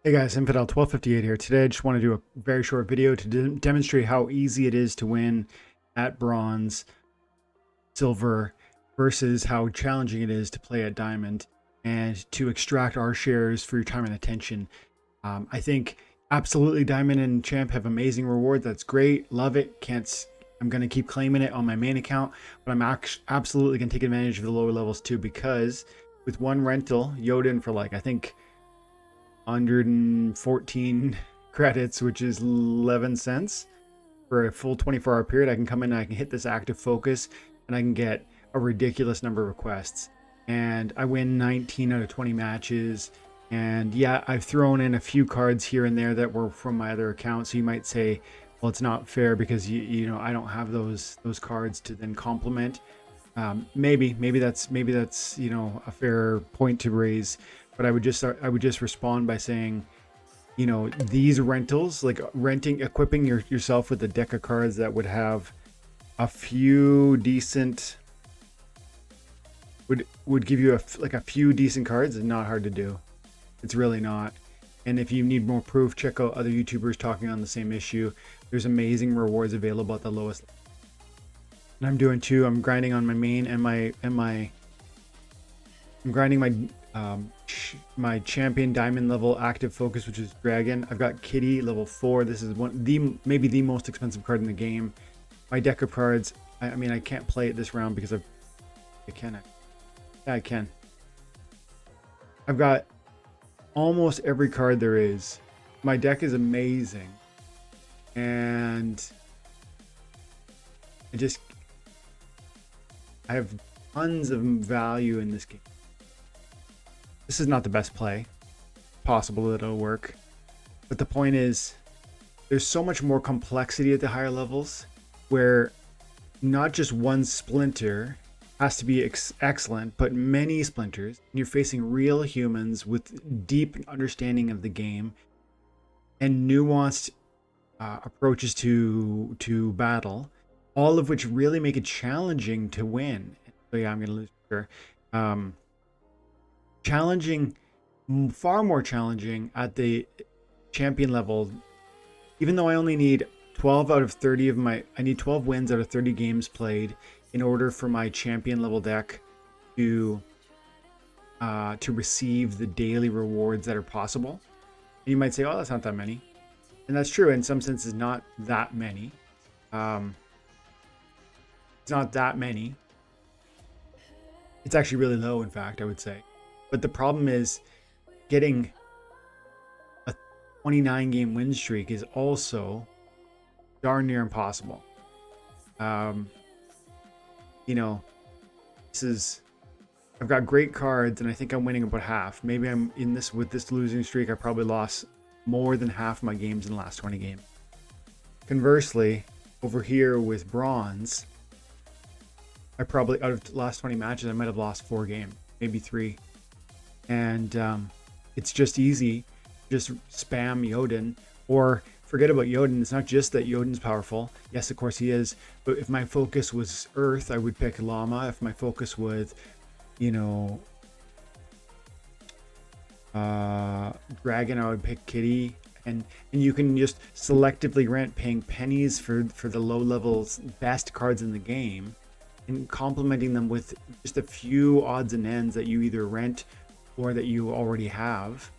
Hey guys, Infidel 1258 here. Today I just want to do a very short video to demonstrate how easy it is to win at bronze, silver, versus how challenging it is to play at diamond and to extract our shares for your time and attention. I think absolutely diamond and champ have amazing reward. That's great. Love it. I'm going to keep claiming it on my main account, but I'm absolutely going to take advantage of the lower levels too, because with one rental, Yodin for like, I think 114 credits, which is 11 cents for a full 24-hour period. I can come in and I can hit this active focus and I can get a ridiculous number of requests. And I win 19 out of 20 matches. And yeah, I've thrown in a few cards here and there that were from my other account. So you might say, well, it's not fair because you know I don't have those cards to then complement. Maybe that's you know a fair point to raise, but I would just respond by saying, you know, these rentals, like equipping yourself with a deck of cards that would have a few decent would give you a few decent cards is not hard to do. It's really not. And if you need more proof, check out other YouTubers talking on the same issue. There's amazing rewards available at the lowest. And I'm doing too. I'm grinding on my main and I'm grinding my champion diamond level active focus, which is dragon. I've got kitty level 4. This is maybe the most expensive card in the game. My deck of cards, I mean, I can't play it this round because I can. I've got almost every card there is. My deck is amazing, and I have tons of value in this game. This is not the best play. Possible that it'll work, but the point is, there's so much more complexity at the higher levels, where not just one splinter has to be excellent, but many splinters. And you're facing real humans with deep understanding of the game and nuanced approaches to battle, all of which really make it challenging to win. So yeah, I'm gonna lose for sure. Challenging, far more challenging at the champion level. Even though I only need 12 out of 30 of I need 12 wins out of 30 games played in order for my champion level deck to receive the daily rewards that are possible. And you might say, oh, that's not that many. And that's true. In some senses, not that many. It's not that many. It's actually really low, in fact, I would say. But the problem is getting a 29 game win streak is also darn near impossible. You know, I've got great cards and I think I'm winning about half. Maybe I'm in this with this losing streak. I probably lost more than half my games in the last 20 games. Conversely, over here with bronze, I probably, out of the last 20 matches, I might have lost 4 games, maybe 3. And it's just easy. Just spam Yodin, or forget about Yodin. It's not just that Yodin's powerful. Yes, of course he is. But if my focus was Earth, I would pick Llama. If my focus was, you know, Dragon, I would pick Kitty. And you can just selectively rent, paying pennies for the low levels best cards in the game, and complementing them with just a few odds and ends that you either rent or that you already have.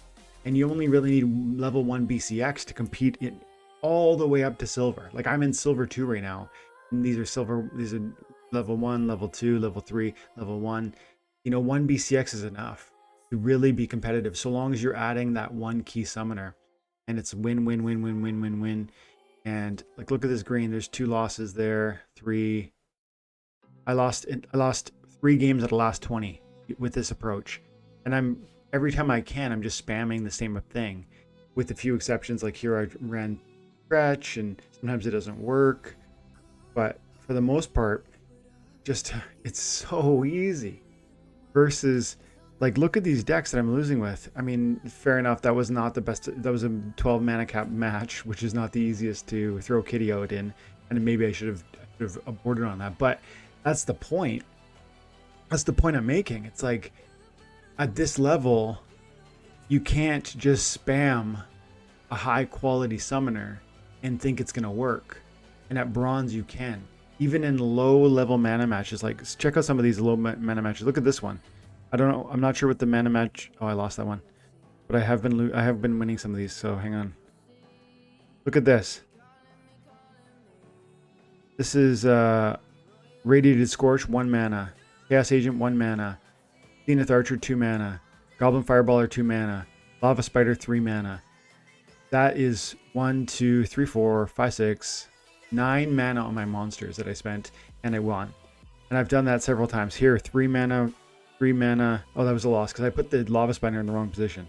And you only really need level 1 BCX to compete in all the way up to silver. Like I'm in silver 2 right now. And these are level 1, level 2, level 3, level 1. You know, 1 BCX is enough to really be competitive, so long as you're adding that one key summoner. And it's win, win, win, win, win, win, win. And like, look at this green. There's 2 losses there, 3. I lost 3 games at the last 20 with this approach. And every time I can, I'm just spamming the same thing, with a few exceptions. Like here I ran stretch and sometimes it doesn't work, but for the most part, just it's so easy. Versus, like, look at these decks that I'm losing with. I mean, fair enough, that was not the best. That was a 12 mana cap match, which is not the easiest to throw Kitty out in, and maybe I should have aborted on that. But that's the point. That's the point I'm making. It's like, at this level, you can't just spam a high quality summoner and think it's going to work. And at bronze, you can. Even in low level mana matches, like check out some of these low mana matches. Look at this one. I don't know. I'm not sure what the mana match. Oh, I lost that one. But I have been winning some of these. So hang on. Look at this. This is Radiated Scorch, 1 mana. Chaos Agent, 1 mana. Zenith Archer, 2 mana. Goblin Fireballer, 2 mana. Lava Spider, 3 mana. That is 1, 2, 3, 4, 5, 6, 9 mana on my monsters that I spent, and I won. And I've done that several times. Here, 3 mana, 3 mana. Oh, that was a loss because I put the Lava Spider in the wrong position.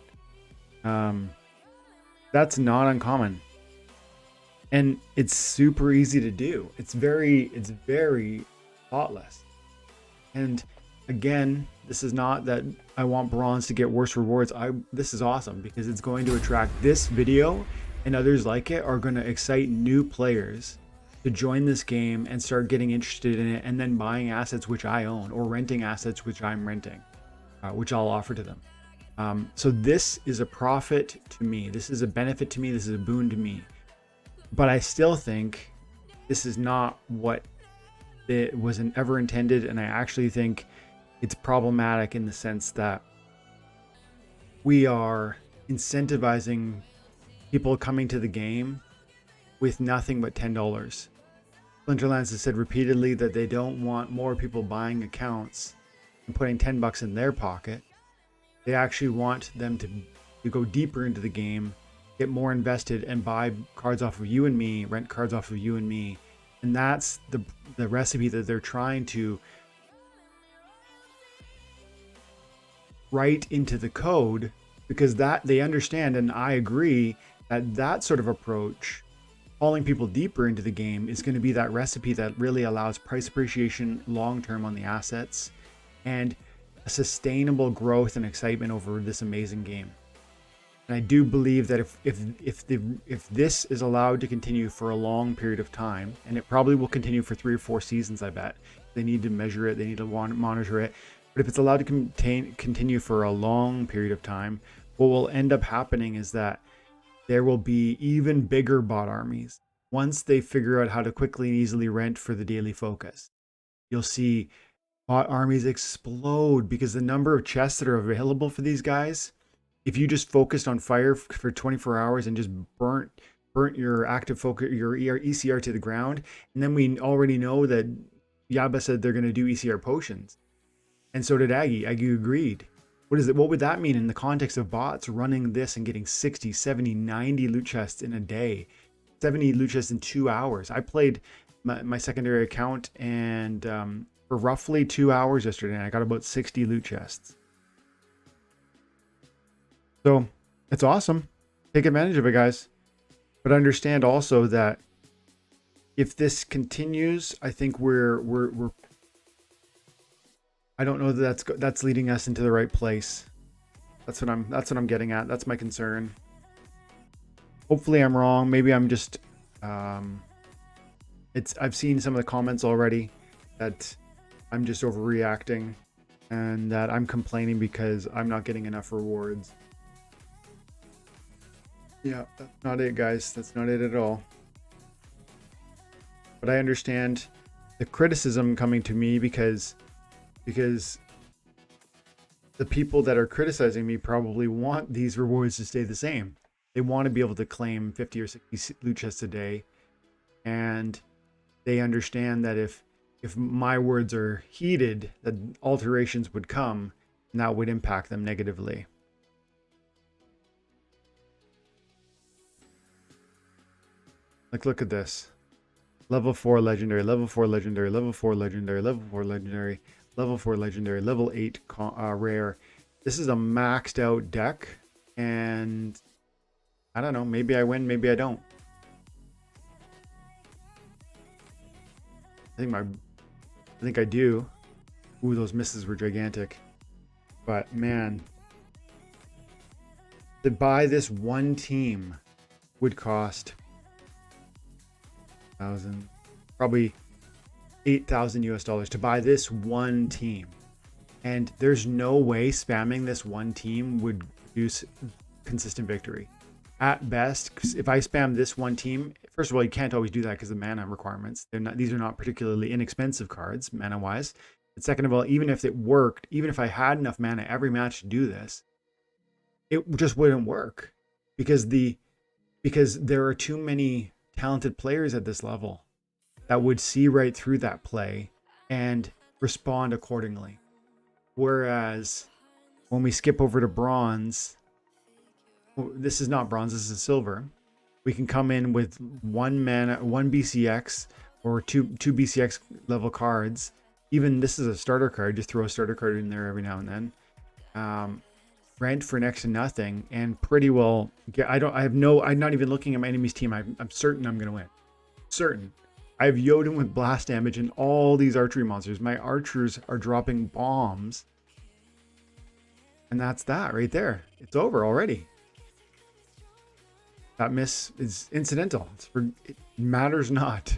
That's not uncommon. And it's super easy to do. It's very thoughtless. And again, this is not that I want bronze to get worse rewards. This is awesome because it's going to attract this video, and others like it are going to excite new players to join this game and start getting interested in it, and then buying assets which I own or renting assets which I'm renting, which I'll offer to them. So this is a profit to me. This is a benefit to me. This is a boon to me. But I still think this is not what it was ever intended, and I actually think it's problematic in the sense that we are incentivizing people coming to the game with nothing but $10. Splinterlands has said repeatedly that they don't want more people buying accounts and putting $10 in their pocket. They actually want them to go deeper into the game, get more invested, and buy cards off of you and me, rent cards off of you and me. And that's the recipe that they're trying to write into the code, because that they understand, and I agree, that sort of approach, hauling people deeper into the game, is going to be that recipe that really allows price appreciation long term on the assets and a sustainable growth and excitement over this amazing game. And I do believe that if this is allowed to continue for a long period of time, and it probably will continue for 3 or 4 seasons, I bet. They need to measure it, they need to monitor it. But if it's allowed to continue for a long period of time, what will end up happening is that there will be even bigger bot armies once they figure out how to quickly and easily rent for the daily focus. You'll see bot armies explode because the number of chests that are available for these guys, if you just focused on fire for 24 hours and just burnt your active focus, your ECR to the ground, and then we already know that Yaba said they're going to do ECR potions, and so did Aggie. Aggie agreed. What would that mean in the context of bots running this and getting 60, 70, 90 loot chests in a day, 70 loot chests in 2 hours? I played my secondary account and for roughly 2 hours yesterday, and I got about 60 loot chests. So it's awesome. Take advantage of it, guys. But understand also that if this continues, I think we're I don't know that that's leading us into the right place. That's what I'm getting at. That's my concern. Hopefully I'm wrong. Maybe I'm just I've seen some of the comments already that I'm just overreacting and that I'm complaining because I'm not getting enough rewards. Yeah, that's not it, guys. That's not it at all. But I understand the criticism coming to me because the people that are criticizing me probably want these rewards to stay the same. They want to be able to claim 50 or 60 loot chests a day, and they understand that if my words are heeded, that alterations would come and that would impact them negatively. Like, look at this. Level 4 legendary, level 4 legendary, level 4 legendary, level 4 legendary, level 4 legendary, level 8 rare. This is a maxed out deck, and I don't know, maybe I win, maybe I don't. I think I do. Ooh, those misses were gigantic. But man, to buy this one team would cost probably $8,000 US to buy this one team, and there's no way spamming this one team would produce consistent victory. At best, 'cause if I spam this one team, first of all, you can't always do that because of mana requirements. These are not particularly inexpensive cards, mana-wise. And second of all, even if it worked, even if I had enough mana every match to do this, it just wouldn't work because there are too many talented players at this level that would see right through that play and respond accordingly. Whereas when we skip over to bronze, this is not bronze, this is silver. We can come in with one mana, one BCX or two BCX level cards. Even this is a starter card. Just throw a starter card in there every now and then. Rent for next to nothing, and pretty well. I'm not even looking at my enemy's team. I'm certain I'm gonna win. Certain. I have Jotun with blast damage and all these archery monsters. My archers are dropping bombs, and that's that right there. It's over already. That miss is incidental. It matters not.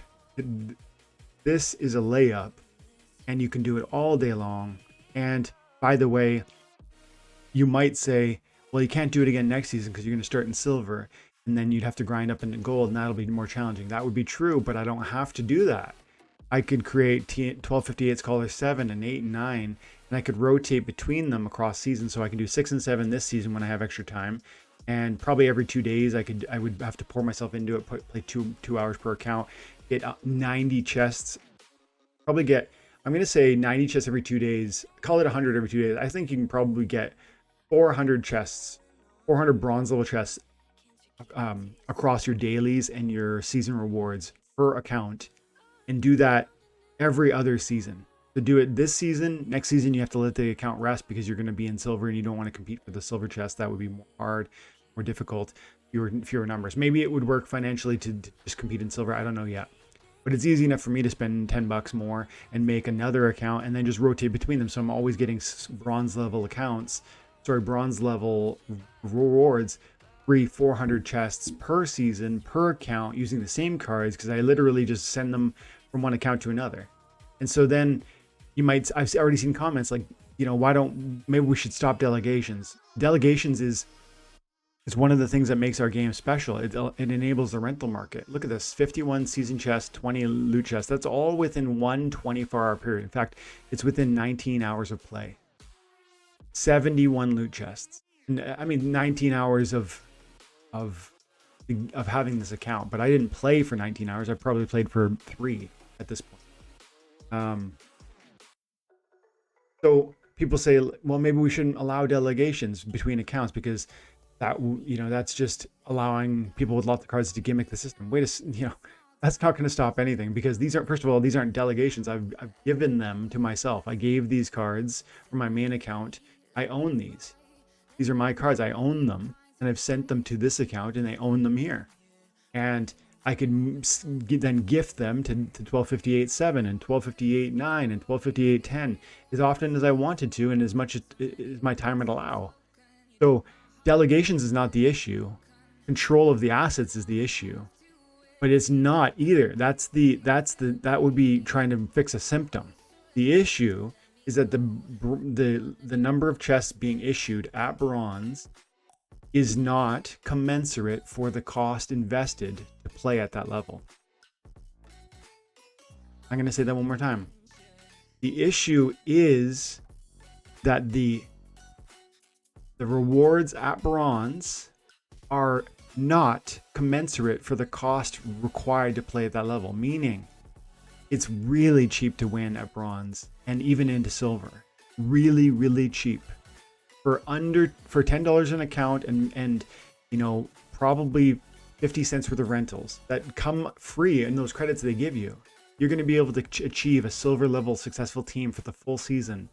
This is a layup, and you can do it all day long. And by the way, you might say, well, you can't do it again next season because you're going to start in silver, and then you'd have to grind up into gold, and that'll be more challenging. That would be true, but I don't have to do that. I could create 1258 Scholar 7 and 8 and 9, and I could rotate between them across seasons, so I can do 6 and 7 this season when I have extra time. And probably every 2 days I would have to pour myself into it, play two hours per account, get 90 chests, I'm going to say 90 chests every 2 days, call it 100 every 2 days. I think you can probably get 400 chests, 400 bronze level chests across your dailies and your season rewards per account, and do that every other season. To do it this season, next season you have to let the account rest because you're going to be in silver and you don't want to compete for the silver chest. That would be more hard, more difficult, fewer numbers. Maybe it would work financially to just compete in silver. I don't know yet. But it's easy enough for me to spend $10 more and make another account and then just rotate between them. So I'm always getting bronze level rewards, free 400 chests per season, per account, using the same cards, because I literally just send them from one account to another. And so then I've already seen comments like, maybe we should stop delegations. Delegations is one of the things that makes our game special. It enables the rental market. Look at this, 51 season chests, 20 loot chests. That's all within one 24-hour period. In fact, it's within 19 hours of play. 71 loot chests. I mean, 19 hours of having this account, but I didn't play for 19 hours. I probably played for 3 at this point. So people say, well, maybe we shouldn't allow delegations between accounts because that's just allowing people with lots of cards to gimmick the system. That's not going to stop anything, because these aren't delegations. I've given them to myself. I gave these cards from my main account. I own these. These are my cards. I own them, and I've sent them to this account, and they own them here. And I could then gift them to 1258.7 and 1258.9 and 1258.10 as often as I wanted to, and as much as my time would allow. So delegations is not the issue. Control of the assets is the issue. But it's not either. That would be trying to fix a symptom. The issue is that the number of chests being issued at bronze is not commensurate for the cost invested to play at that level. I'm going to say that one more time. The issue is that the rewards at bronze are not commensurate for the cost required to play at that level, meaning it's really cheap to win at bronze and even into silver. Really, really cheap. For $10 an account and probably 50 cents worth of rentals that come free in those credits they give you, you're going to be able to achieve a silver level successful team for the full season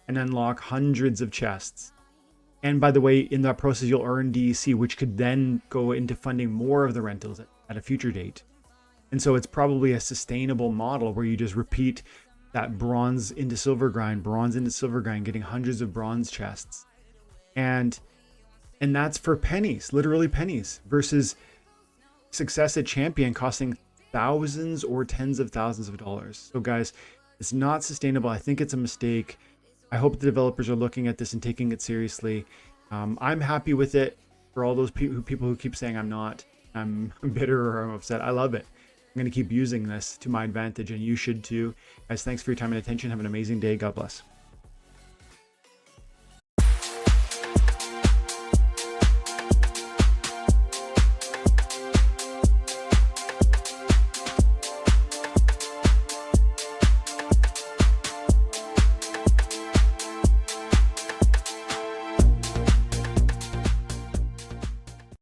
and unlock hundreds of chests. And by the way, in that process, you'll earn DEC, which could then go into funding more of the rentals at a future date. And so it's probably a sustainable model where you just repeat that bronze into silver grind, getting hundreds of bronze chests. And that's for pennies, literally pennies, versus success at champion costing thousands or tens of thousands of dollars. So guys, it's not sustainable. I think it's a mistake. I hope the developers are looking at this and taking it seriously. I'm happy with it. For all those people who keep saying I'm bitter or I'm upset, I love it. I'm going to keep using this to my advantage, and you should too. Guys, thanks for your time and attention. Have an amazing day. God bless.